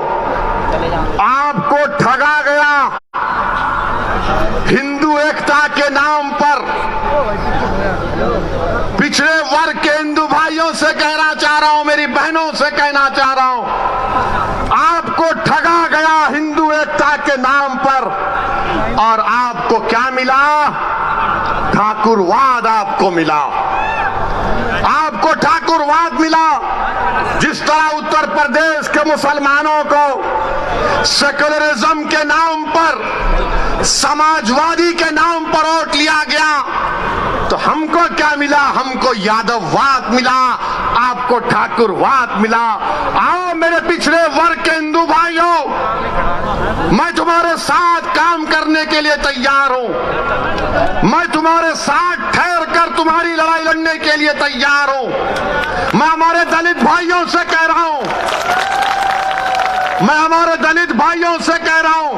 आपको ठगा गया हिंदू एकता के नाम पर। पिछड़े वर्ग के हिंदू भाइयों से कहना चाह रहा हूं, मेरी बहनों से कहना चाह रहा हूं, आपको ठगा गया हिंदू एकता के नाम पर। और आपको क्या मिला? ठाकुरवाद आपको मिला, आपको ठाकुरवाद मिला। जिस तरह उत्तर प्रदेश के मुसलमानों को सेकुलरिज्म के नाम पर, समाजवादी के नाम पर वोट लिया गया, तो हमको क्या मिला? हमको यादववाद मिला, आपको ठाकुरवाद मिला। आओ मेरे पिछड़े वर्ग के हिंदू भाइयों, मैं तुम्हारे साथ काम करने के लिए तैयार हूं, मैं तुम्हारे साथ ठहर कर तुम्हारी लड़ाई लड़ने के लिए तैयार हूं। मैं हमारे दलित भाइयों से कह रहा हूं, मैं हमारे दलित भाइयों से कह रहा हूं,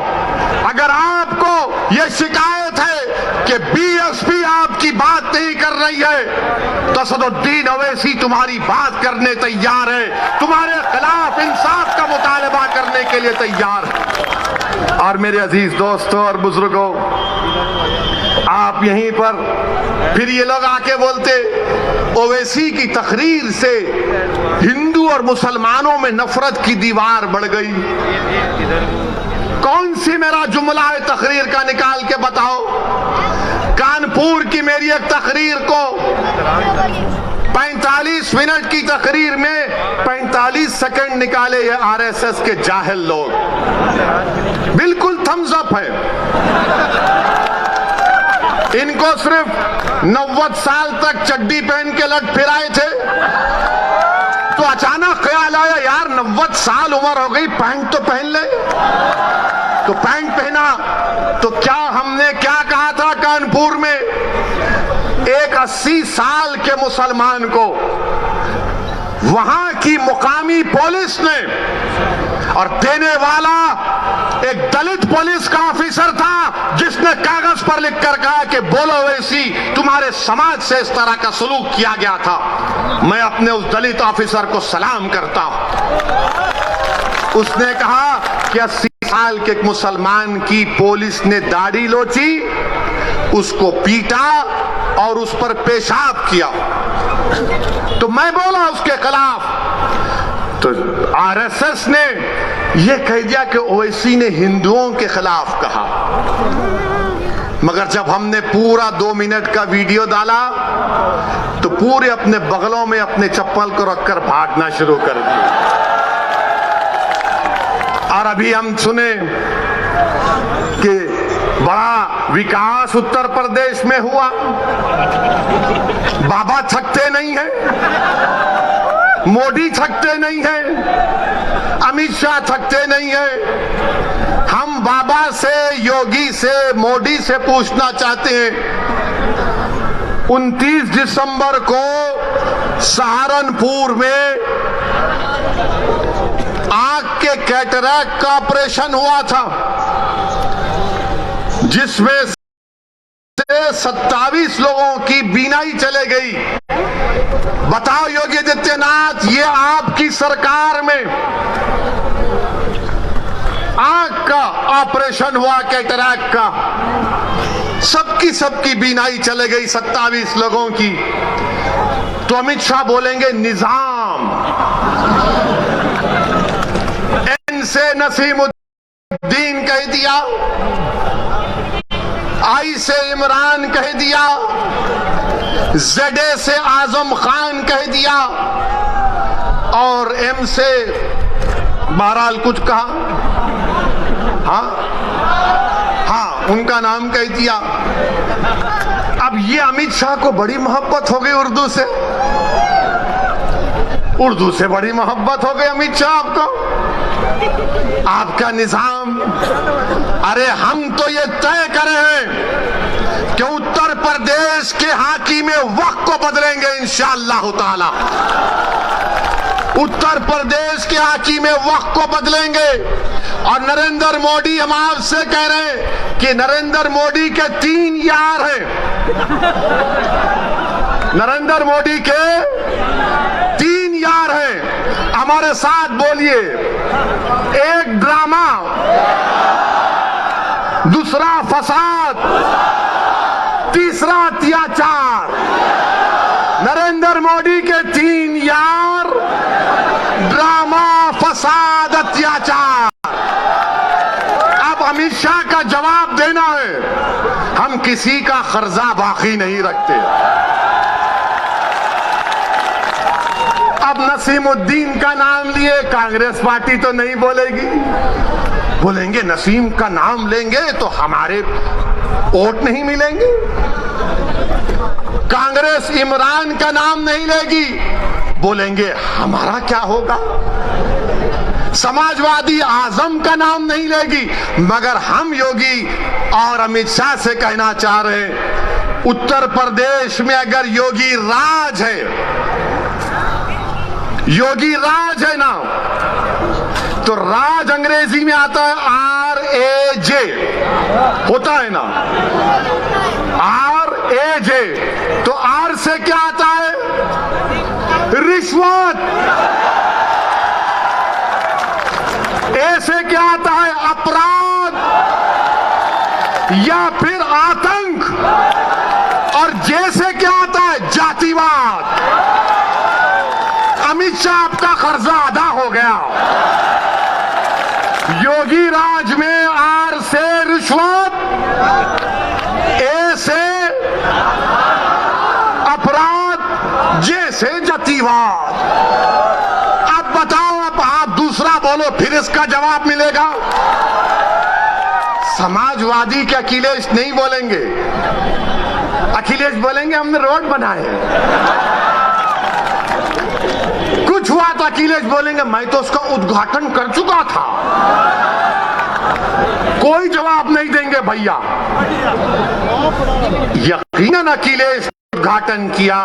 अगर आपको यह शिकायत है कि बीएसपी आपकी बात नहीं कर रही है, तो असदुद्दीन ओवैसी तुम्हारी बात करने तैयार है, तुम्हारे खिलाफ इंसाफ का मुतालबा करने के लिए तैयार है। और मेरे अजीज दोस्तों और बुजुर्गों, आप यहीं पर फिर ये लोग आके बोलते ओवैसी की तकरीर से हिंदू और मुसलमानों में नफरत की दीवार बढ़ गई। कौन सी मेरा जुमला है तकरीर का, निकाल के बताओ। कानपुर की मेरी एक तकरीर को 45 मिनट की तकरीर में 45 सेकंड निकाले ये आरएसएस के जाहिल लोग। बिल्कुल थम्स अप है। इनको सिर्फ 90 साल तक चड्डी पहन के लट फिराए थे, तो अचानक ख्याल आया यार 90 साल उम्र हो गई, पैंट तो पहन ले। तो पैंट पहना, तो क्या हमने क्या कहा था कानपुर में? एक 80 साल के मुसलमान को वहां की मुकामी पुलिस ने, और देने वाला एक दलित पुलिस का ऑफिसर था, जिसने कागज पर लिखकर कहा कि बोलो वैसी तुम्हारे समाज से इस तरह का सलूक किया गया था। मैं अपने उस दलित ऑफिसर को सलाम करता हूं। उसने कहा कि 80 साल के मुसलमान की पुलिस ने दाढ़ी लोची, उसको पीटा और उस पर पेशाब किया। तो मैं बोला उसके खिलाफ, तो आरएसएस ने यह कह दिया कि ओवैसी ने हिंदुओं के खिलाफ कहा। मगर जब हमने पूरा 2 मिनट का वीडियो डाला, तो पूरे अपने बगलों में अपने चप्पल को रखकर भागना शुरू कर दिया। और अभी हम सुने कि बड़ा विकास उत्तर प्रदेश में हुआ। बाबा थकते नहीं हैं, मोदी थकते नहीं हैं, अमित शाह थकते नहीं हैं। हम बाबा से, योगी से, मोदी से पूछना चाहते हैं, 29 दिसंबर को सहारनपुर में आंख के कैटरैक्ट का ऑपरेशन हुआ था, जिसमें से 27 लोगों की बीनाई चले गई। बताओ योगी आदित्यनाथ, ये आपकी सरकार में आंख का ऑपरेशन हुआ कैटरैक्ट का, सबकी बीनाई चले गई 27 लोगों की। तो अमित शाह बोलेंगे निजाम, एन से नसीमुद्दीन कह दिया, आई से इमरान कह दिया, जेडे से आजम खान कह दिया, और एम से बहरहाल कुछ कहा, हाँ उनका नाम कह दिया। अब ये अमित शाह को बड़ी मोहब्बत हो गई उर्दू से, उर्दू से बड़ी मोहब्बत हो गई अमित शाह आपको, आपका निजाम। अरे हम तो ये तय करे हैं कि उत्तर प्रदेश के हाकिम वक्त को बदलेंगे इंशाअल्लाह ताला। उत्तर प्रदेश के हाकिम वक्त को बदलेंगे। और नरेंद्र मोदी, हम आपसे कह रहे हैं कि नरेंद्र मोदी के 3 यार हैं। नरेंद्र मोदी के 3 यार हैं। हमारे साथ बोलिए। एक ड्रामा, दूसरा फसाद, तीसरा अत्याचार। नरेंद्र मोदी के 3 यार, ड्रामा, फसाद, अत्याचार। अब अमित शाह का जवाब देना है। हम किसी का कर्जा बाकी नहीं रखते। अब नसीमुद्दीन का नाम लिए, कांग्रेस पार्टी तो नहीं बोलेगी। बोलेंगे नसीम का नाम लेंगे तो हमारे वोट नहीं मिलेंगे। कांग्रेस इमरान का नाम नहीं लेगी, बोलेंगे हमारा क्या होगा। समाजवादी आजम का नाम नहीं लेगी। मगर हम योगी और अमित शाह से कहना चाह रहे हैं, उत्तर प्रदेश में अगर योगी राज है, योगी राज है ना, तो राज अंग्रेजी में आता है RAJ, होता है ना, RAJ। तो R से क्या आता है? रिश्वत। A से क्या आता है? अपराध या फिर आतंक। और J से क्या आता है? जातिवाद। अमित शाह आपका कर्जा अदा हो गया। योगी राज में R से रिश्वत, A से अपराध, J से जातिवाद। अब बताओ, अब आप दूसरा बोलो, फिर इसका जवाब मिलेगा। समाजवादी के अखिलेश नहीं बोलेंगे। अखिलेश बोलेंगे हमने रोड बनाए। कुछ हुआ तो अखिलेश बोलेंगे मैं तो उसका उद्घाटन कर चुका था। कोई जवाब नहीं देंगे भैया। यकीनन अखिलेश उद्घाटन किया,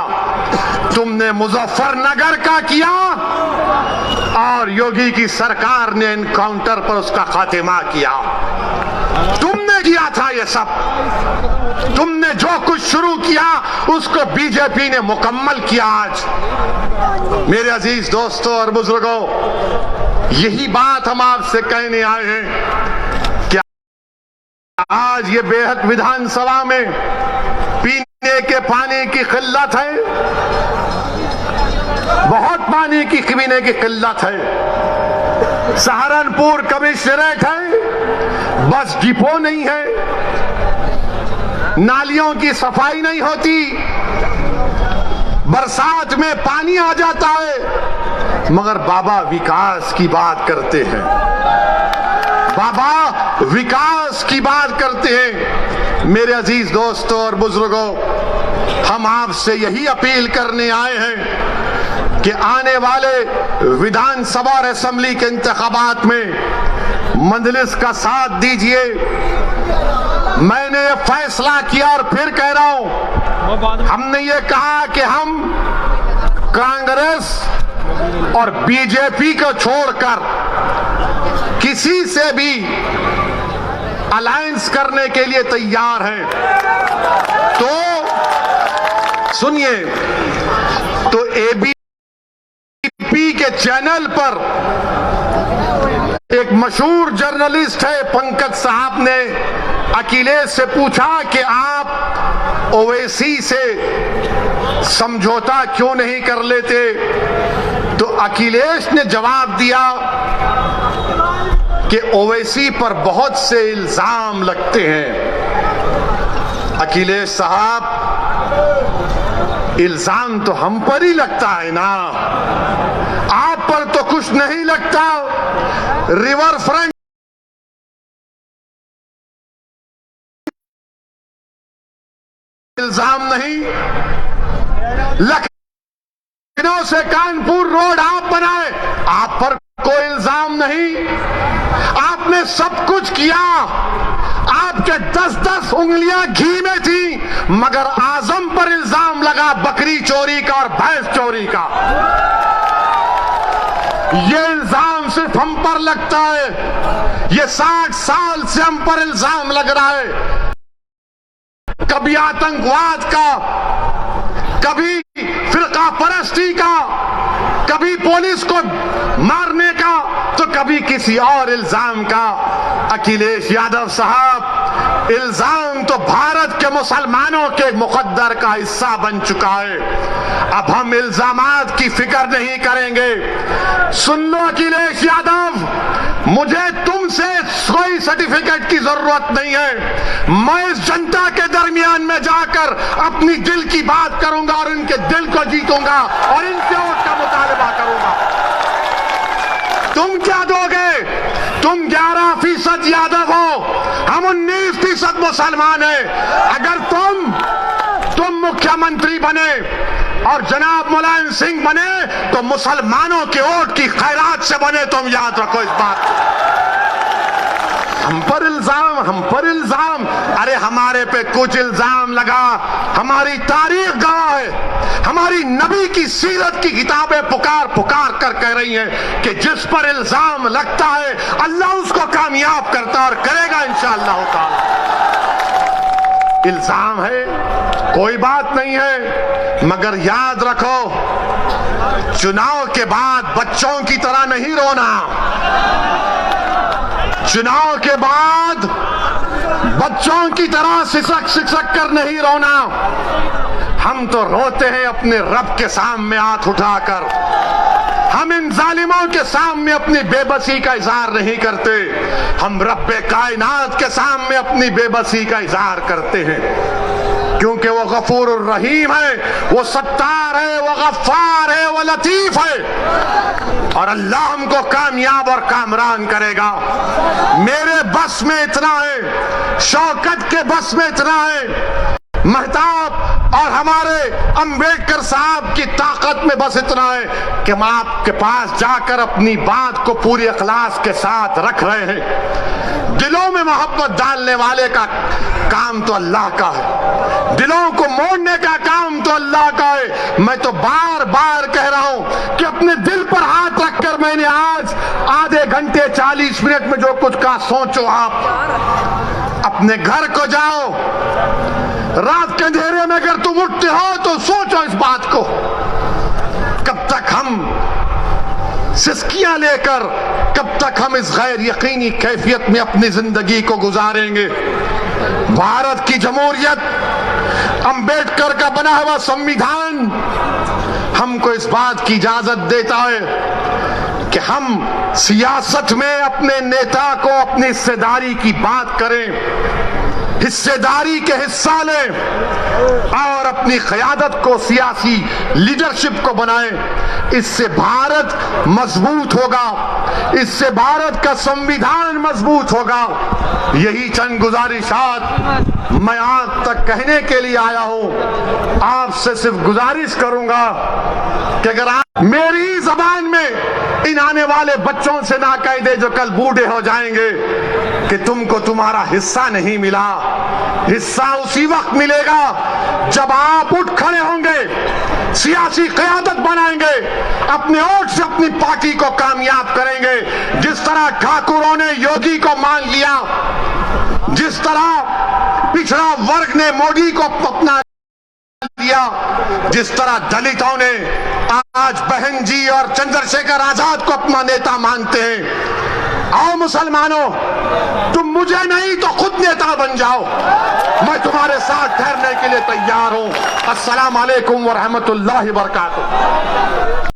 तुमने मुजफ्फरनगर का किया और योगी की सरकार ने एनकाउंटर पर उसका खात्मा किया। तुमने किया था ये सब। तुमने जो कुछ शुरू किया उसको बीजेपी ने मुकम्मल किया। आज मेरे अजीज दोस्तों और बुजुर्गों, यही बात हम आपसे कहने आए हैं कि आज ये बेहद विधानसभा में पीने के पानी की किल्लत है, बहुत पानी की पीने की किल्लत है। सहारनपुर कमिश्नरेट है, बस डिपो नहीं है, नालियों की सफाई नहीं होती, बरसात में पानी आ जाता है। मगर बाबा विकास की बात करते हैं, बाबा विकास की बात करते हैं। मेरे अजीज दोस्तों और बुजुर्गों, हम आपसे यही अपील करने आए हैं कि आने वाले विधानसभा और असेंबली के इंतखाबात में मजलिस का साथ दीजिए। मैंने ये फैसला किया और फिर कह रहा हूं, हमने ये कहा कि हम कांग्रेस और बीजेपी को छोड़कर किसी से भी अलायंस करने के लिए तैयार हैं। तो सुनिए, तो एबीपी के चैनल पर एक मशहूर जर्नलिस्ट है पंकज साहब ने अखिलेश से पूछा कि आप ओवैसी से समझौता क्यों नहीं कर लेते। तो अखिलेश ने जवाब दिया कि ओवैसी पर बहुत से इल्जाम लगते हैं। अखिलेश साहब, इल्जाम तो हम पर ही लगता है ना, आप पर तो कुछ नहीं लगता। रिवर फ्रंट इल्जाम नहीं, लखनऊ से कानपुर रोड आप बनाए, आप पर कोई इल्जाम नहीं। आपने सब कुछ किया, आपके 10-10 उंगलियां घी में थी, मगर आजम पर इल्जाम लगा बकरी चोरी का और भैंस चोरी का। ये इल्जाम सिर्फ हम पर लगता है। ये 60 साल से हम पर इल्जाम लग रहा है, कभी आतंकवाद का, कभी फिरका परस्ती का, कभी पुलिस को मारने का, तो कभी किसी और इल्जाम का। अखिलेश यादव साहब, इल्जाम तो भारत के मुसलमानों के मुकद्दर का हिस्सा बन चुका है। अब हम इल्जामात की फिक्र नहीं करेंगे। सुन लो अखिलेश यादव, मुझे तुमसे कोई सर्टिफिकेट की जरूरत नहीं है। मैं इस जनता के दरमियान में जाकर अपनी दिल की बात करूंगा और इनके दिल को जीतूंगा और इनसे वोट का मुतालबा करूंगा। तुम क्या दोगे? तुम 11% यादव हो, हम 19% मुसलमान हैं। अगर तुम मुख्यमंत्री बने और जनाब मुलायम सिंह बने तो मुसलमानों के वोट की खैरात से बने। तुम याद रखो इस बात को। हम पर इल्जाम, अरे हमारे पे कुछ इल्जाम लगा, हमारी तारीख गवाह है, हमारी नबी की सीरत की किताबें पुकार पुकार कर कह रही हैं कि जिस पर इल्जाम लगता है अल्लाह उसको कामयाब करता और करेगा इंशाअल्लाह ताला। इल्जाम है, कोई बात नहीं है, मगर याद रखो, चुनाव के बाद बच्चों की तरह नहीं रोना। चुनाव के बाद बच्चों की तरह सिसक सिसक कर नहीं रोना। हम तो रोते हैं अपने रब के सामने हाथ उठाकर। हम इन जालिमों के सामने अपनी बेबसी का इजहार नहीं करते, हम रब्बे कायनात के सामने अपनी बेबसी का इजहार करते हैं, क्योंकि वो गफूर रहीम है, वो सत्तार है, वो गफ्फार है, वो लतीफ है और अल्लाह हमको कामयाब और कामरान करेगा। मेरे बस में इतना है, शौकत के बस में इतना है, महताब और हमारे अंबेडकर साहब की ताकत में बस इतना है कि हम आपके पास जाकर अपनी बात को पूरी इखलास के साथ रख रहे हैं। दिलों में मोहब्बत डालने वाले का काम तो अल्लाह का है, दिलों को मोड़ने का काम तो अल्लाह का है। मैं तो बार बार कह रहा हूं कि अपने दिल पर हाथ रखकर मैंने आज आधे घंटे 40 मिनट में जो कुछ कहा, सोचो आप अपने घर को जाओ, रात के अंधेरे में अगर तुम उठते हो तो सोचो इस बात को, कब तक हम सिस्कियां लेकर, कब तक हम इस गैर यकीनी कैफियत में अपनी जिंदगी को गुजारेंगे। भारत की जमहूरियत, अंबेडकर का बना हुआ संविधान हमको इस बात की इजाजत देता है कि हम सियासत में अपने नेता को अपनी हिस्सेदारी की बात करें, हिस्सेदारी के हिस्सा लें और अपनी क़यादत को, सियासी लीडरशिप को बनाएं। इससे भारत मजबूत होगा, इससे भारत का संविधान मजबूत होगा। यही चंद गुजारिशात मैं आज तक कहने के लिए आया हूं। आपसे सिर्फ गुजारिश करूंगा कि अगर आप मेरी जबान में इन आने वाले बच्चों से ना कह दे जो कल बूढ़े हो जाएंगे कि तुमको तुम्हारा हिस्सा नहीं मिला। हिस्सा उसी वक्त मिलेगा जब आप उठ खड़े होंगे, सियासी क़यादत बनाएंगे, अपने वोट से अपनी पार्टी को कामयाब करेंगे। जिस तरह ठाकुरों ने योगी को मान लिया, जिस तरह पिछड़ा वर्ग ने मोदी को अपना लिया, जिस तरह दलितों ने आज बहन जी और चंद्रशेखर आजाद को अपना नेता मानते हैं। आओ मुसलमानों, तुम मुझे नहीं तो खुद नेता बन जाओ, मैं तुम्हारे साथ ठहरने के लिए तैयार हूं। अस्सलाम वालेकुम व रहमतुल्लाहि व बरकातुहू।